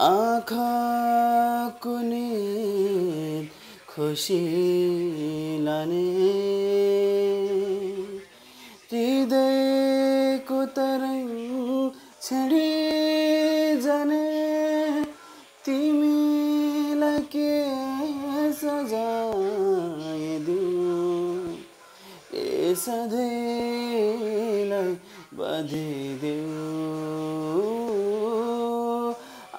आँखाको नीर खुसी लाने हृदयको तरंग छडी जाने तिमीलाई के सजाय दिउँ ए सधैँलाई बाँधिदेऊ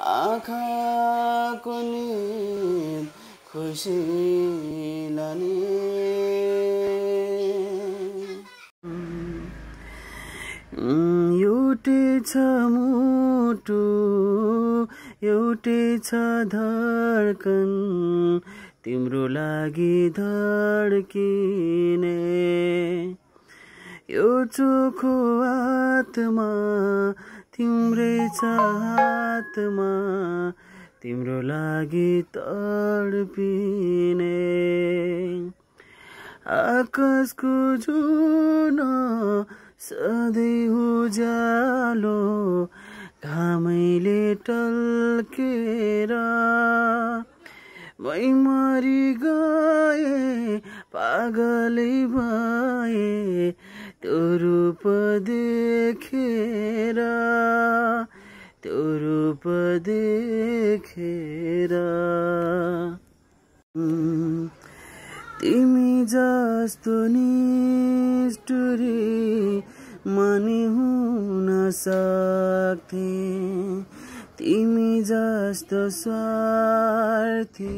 आँखाको नीर खुसी लाने एउटै छ मुटु एउटै छ धड्कन तिम्रो लागि धड्किने यो चोखो आत्मा तिम्रै छ हातमा तिम्रो लागि तडपिने आकाशको जुन सधैँ उज्यालो घामैले टल्केर मै मरि गए पागलै भए त्यो रूप देखेर तिमी जस्तो निष्ठुरी मनी हुन सक्थे तिमी जस्तो स्वार्थी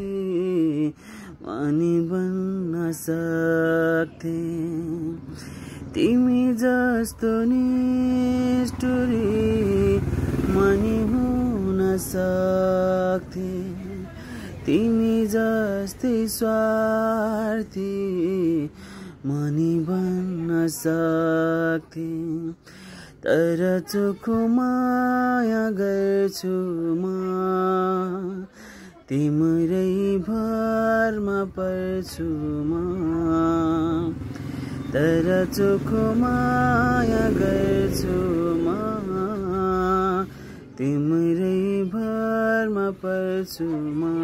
मनी बन्न सक्थे तिमी जस्तो निष्ठुरी मनी हुन सक्थे तिमी जस्तै स्वार्थी मनी बन्न सक्थे तर चोखो माया गर्छु म तिम्रै भरमा पर्छु म तर चोखो माया गर्छु म तिम्रै भरमा पर्छु म